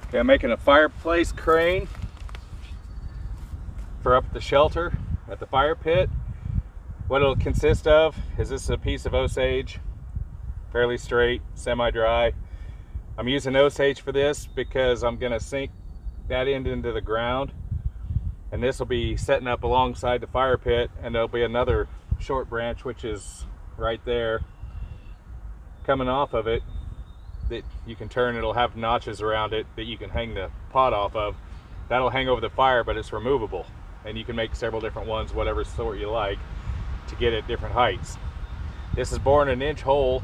Okay, I'm making a fireplace crane for up the shelter at the fire pit. What it'll consist of is this is a piece of Osage, fairly straight, semi-dry. I'm using Osage for this because I'm going to sink that end into the ground, and this will be setting up alongside the fire pit, and there'll be another short branch which is right there coming off of it that you can turn. It'll have notches around it that you can hang the pot off of. That'll hang over the fire, but it's removable, and you can make several different ones, whatever sort you like, to get at different heights. This is boring an inch hole,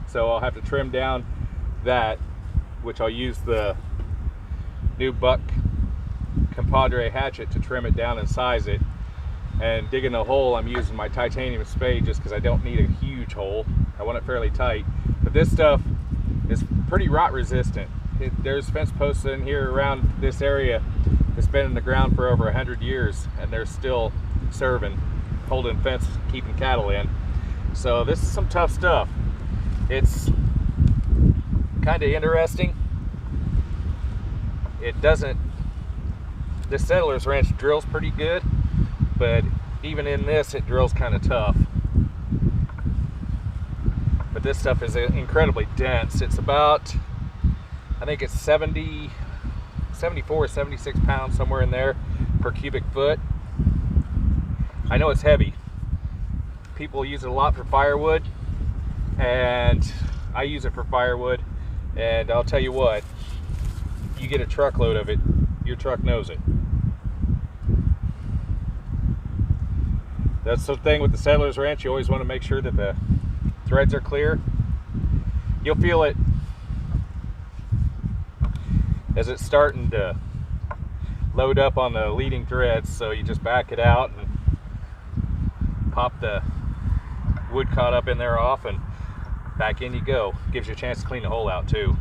so I'll have to trim down that, which I'll use the new buck compadre hatchet to trim it down and size it. And digging the hole, I'm using my titanium spade just because I don't need a huge hole. I want it fairly tight. But this stuff is pretty rot resistant. There's fence posts in here around this area that's been in the ground for over 100 years, and they're still serving, holding fence, keeping cattle in. So this is some tough stuff. It's kind of interesting. It doesn't, the Settlers Ranch drills pretty good, but even in this it drills kind of tough. But this stuff is incredibly dense. It's about, I think it's 74, 76 pounds, somewhere in there, per cubic foot. I know it's heavy. People use it a lot for firewood, and I use it for firewood, and I'll tell you what, you get a truckload of it, your truck knows it. That's the thing with the Settlers Ranch. You always want to make sure that the threads are clear. You'll feel it as it's starting to load up on the leading threads, so you just back it out and pop the wood caught up in there off, and back in you go. Gives you a chance to clean the hole out too.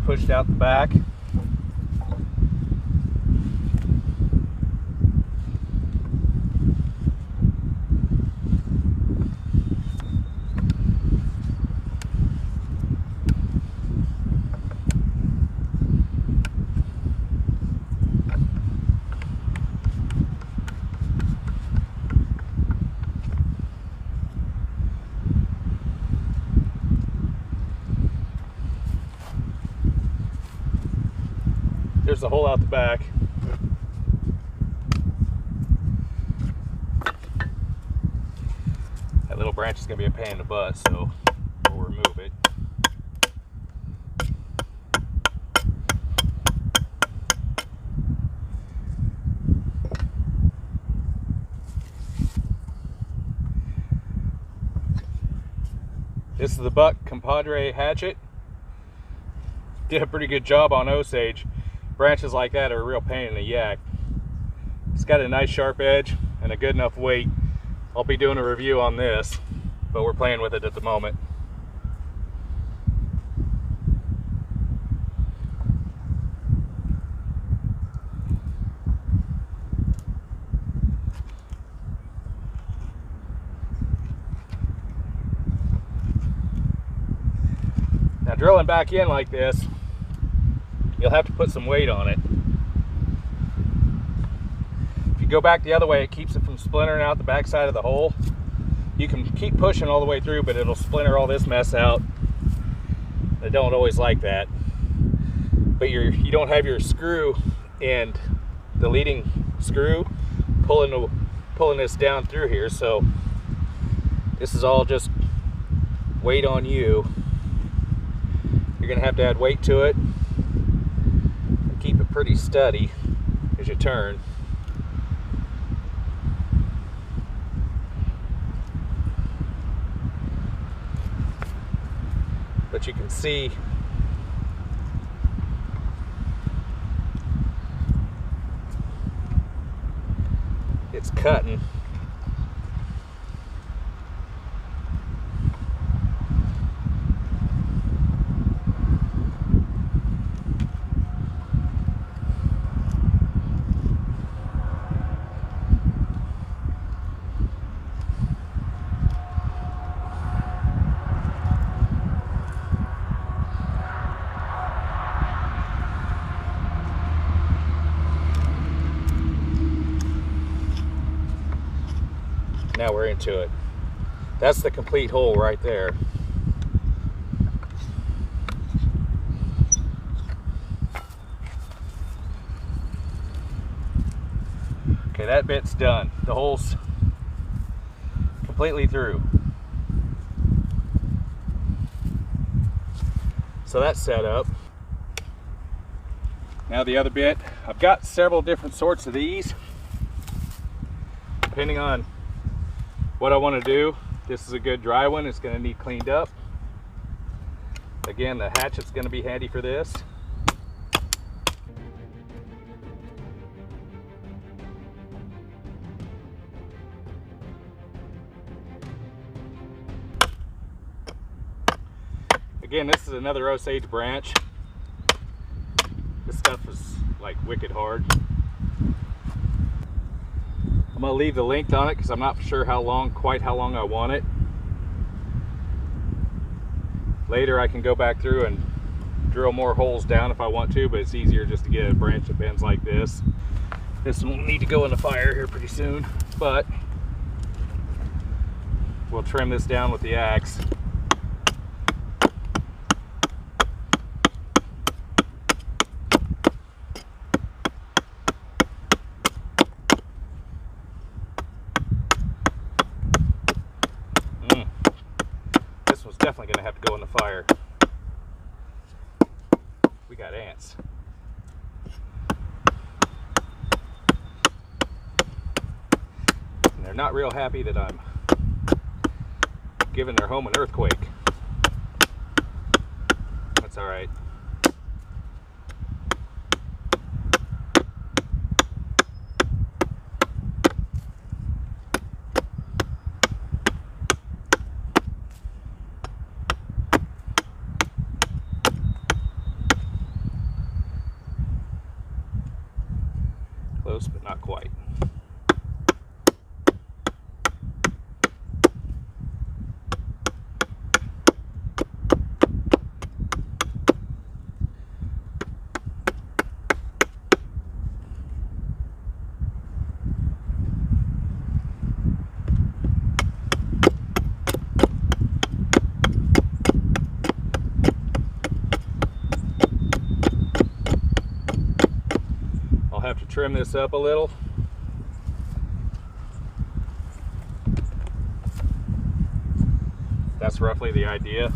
Pushed out the back. There's the hole out the back. That little branch is going to be a pain in the butt, so we'll remove it. This is the buck compadre hatchet. Did a pretty good job on Osage. Branches like that are a real pain in the yak. It's got a nice sharp edge and a good enough weight. I'll be doing a review on this, but we're playing with it at the moment. Now, drilling back in like this, you'll have to put some weight on it. If you go back the other way, it keeps it from splintering out the back side of the hole. You can keep pushing all the way through, but it'll splinter all this mess out. I don't always like that. But you don't have your screw and the leading screw pulling this down through here, so this is all just weight on you. You're gonna have to add weight to it and keep it pretty steady as you turn. But you can see it's cutting. Now we're into it. That's the complete hole right there. Okay, that bit's done. The hole's completely through. So that's set up. Now the other bit, I've got several different sorts of these. Depending on what I want to do, this is a good dry one. It's going to need cleaned up. Again, the hatchet's going to be handy for this. Again, this is another Osage branch. This stuff is like wicked hard. I'm going to leave the length on it because I'm not sure quite how long I want it. Later I can go back through and drill more holes down if I want to, but it's easier just to get a branch that bends like this. This one will need to go in the fire here pretty soon, but we'll trim this down with the axe. Definitely gonna have to go in the fire. We got ants. And they're not real happy that I'm giving their home an earthquake. That's all right. Close, but not quite. Have to trim this up a little. That's roughly the idea.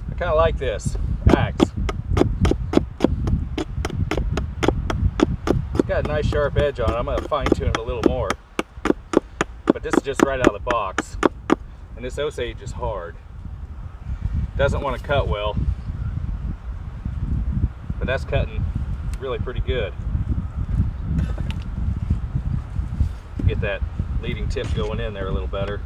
I kind of like this axe. Got a nice sharp edge on it. I'm going to fine tune it a little more, but this is just right out of the box, and this Osage is hard. Doesn't want to cut well, but that's cutting really pretty good. Get that leading tip going in there a little better.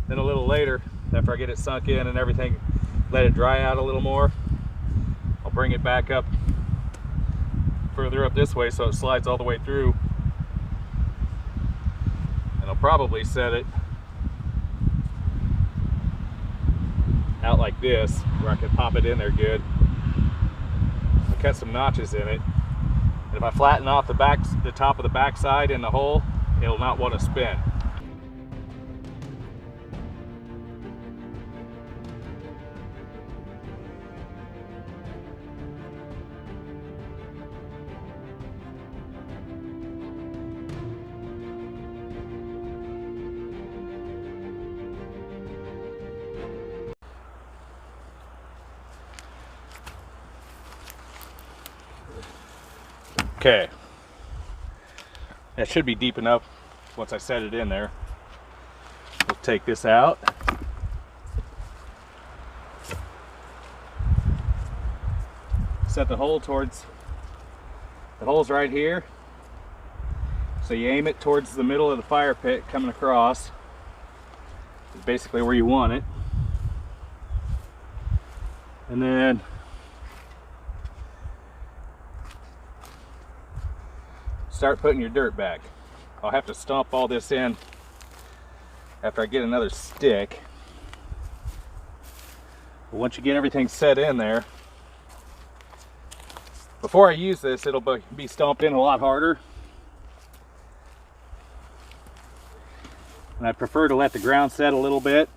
Then a little later, after I get it sunk in and everything, let it dry out a little more, I'll bring it back up further up this way so it slides all the way through. And I'll probably set it out like this where I can pop it in there good. and cut some notches in it. And if I flatten off the top of the backside in the hole, it'll not want to spin. Okay, that should be deep enough once I set it in there. We'll take this out. Set the hole towards, the hole's right here. So you aim it towards the middle of the fire pit coming across. It's basically where you want it. And then start putting your dirt back. I'll have to stomp all this in after I get another stick. But once you get everything set in there, before I use this, it'll be stomped in a lot harder. And I prefer to let the ground set a little bit.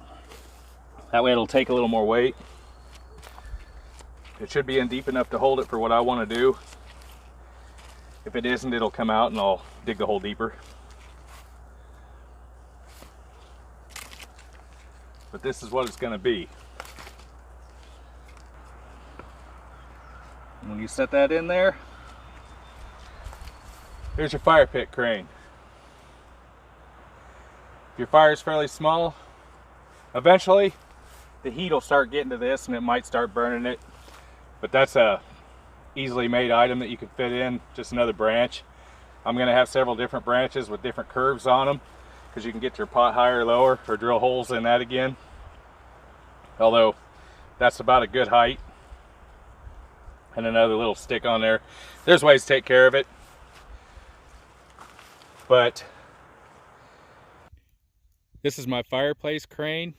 That way it'll take a little more weight. It should be in deep enough to hold it for what I want to do. If it isn't, it'll come out and I'll dig the hole deeper. But this is what it's going to be. When you set that in there, here's your fire pit crane. If your fire is fairly small, eventually the heat will start getting to this and it might start burning it. But that's a easily made item that you can fit in just another branch. I'm going to have several different branches with different curves on them because you can get your pot higher or lower or drill holes in that again. Although that's about a good height. And another little stick on there. There's ways to take care of it. But this is my fireplace crane.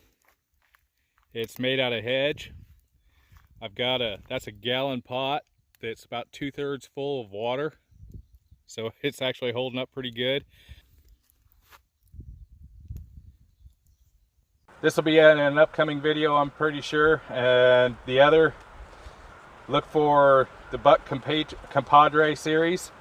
It's made out of hedge. I've got that's a gallon pot that's about 2/3 full of water, so it's actually holding up pretty good. This will be in an upcoming video, I'm pretty sure, and the other, look for the Buck Compadre series.